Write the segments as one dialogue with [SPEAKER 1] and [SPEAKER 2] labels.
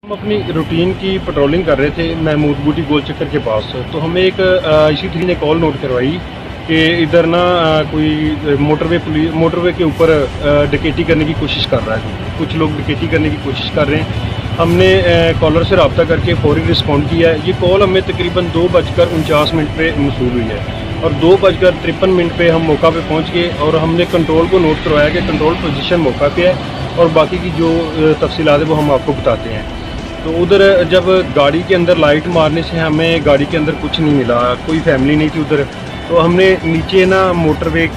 [SPEAKER 1] हम अपनी रूटीन की पेट्रोलिंग कर रहे थे महमूद बूटी गोल चक्कर के पास। तो हमें एक IC3 ने कॉल नोट करवाई कि इधर ना कोई मोटरवे के ऊपर डकैती करने की कोशिश कर रहा है। कुछ लोग डकैती करने की कोशिश कर रहे हैं। हमने कॉलर से रब्ता करके फौरी रिस्पॉन्ड किया है। ये कॉल हमें तकरीबन 2:49 पे मसूल हुई है और 2:53 पे हम मौका पे पहुंच गए और हमने कंट्रोल को नोट करवाया कि कंट्रोल पोजीशन मौका पे है और बाकी की जो तफसीलात है वो हम आपको बताते हैं। तो उधर जब गाड़ी के अंदर लाइट मारने से हमें गाड़ी के अंदर कुछ नहीं मिला, कोई फैमिली नहीं थी उधर। तो हमने नीचे ना मोटरवे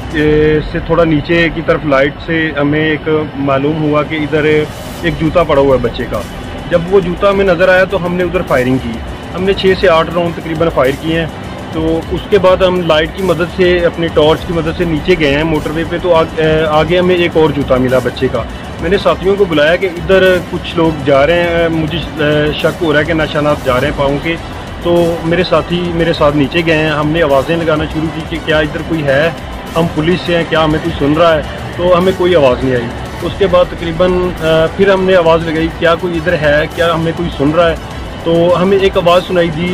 [SPEAKER 1] से थोड़ा नीचे की तरफ लाइट से हमें एक मालूम हुआ कि इधर एक जूता पड़ा हुआ है बच्चे का। जब वो जूता हमें नज़र आया तो हमने उधर फायरिंग की। हमने 6 से 8 राउंड तकरीबन फायर किए हैं। तो उसके बाद हम लाइट की मदद से अपनी टॉर्च की मदद से नीचे गए हैं मोटरवे पे। तो आगे हमें एक और जूता मिला बच्चे का। मैंने साथियों को बुलाया कि इधर कुछ लोग जा रहे हैं, मुझे शक हो रहा है कि निशानात जा रहे हैं पाँव के। तो मेरे साथी मेरे साथ नीचे गए हैं। हमने आवाज़ें लगाना शुरू की कि क्या इधर कोई है, हम पुलिस से हैं, क्या हमें कोई सुन रहा है। तो हमें कोई आवाज़ नहीं आई। उसके बाद तकरीबन फिर हमने आवाज़ लगाई, क्या कोई इधर है, क्या हमें कोई सुन रहा है। तो हमें एक आवाज़ सुनाई दी,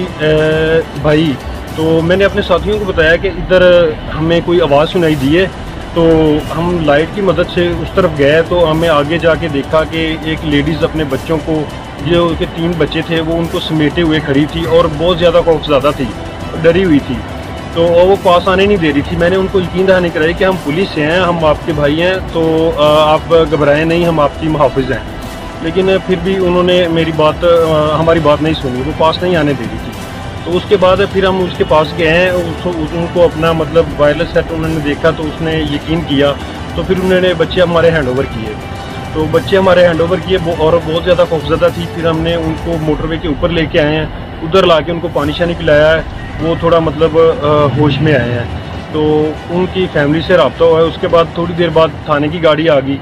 [SPEAKER 1] भाई। तो मैंने अपने साथियों को बताया कि इधर हमें कोई आवाज़ सुनाई दी है। तो हम लाइट की मदद से उस तरफ गए तो हमें आगे जाके देखा कि एक लेडीज़ अपने बच्चों को, जो उसके 3 बच्चे थे, वो उनको समेटे हुए खड़ी थी और बहुत ज़्यादा खौफज़दा थी, डरी हुई थी। तो वो पास आने नहीं दे रही थी। मैंने उनको यकीन दहानी कराई कि हम पुलिस से हैं, हम आपके भाई हैं, तो आप घबराएं नहीं, हम आपकी मुहाफ़िज़ हैं। लेकिन फिर भी उन्होंने हमारी बात नहीं सुनी, वो पास नहीं आने दे रही थी। तो उसके बाद फिर हम उसके पास गए हैं। उनको अपना मतलब वायरलेस सेट उन्होंने देखा तो उसने यकीन किया। तो फिर उन्होंने बच्चे हमारे हैंड ओवर किए। तो बच्चे हमारे हैंड ओवर किए और बहुत ज़्यादा खौफज़दा थी। फिर हमने उनको मोटरवे के ऊपर लेके आए हैं, उधर ला के उनको पानी शानी पिलाया है। वो थोड़ा मतलब होश में आए हैं। तो उनकी फैमिली से रब्ता हुआ है। उसके बाद थोड़ी देर बाद थाने की गाड़ी आ गई।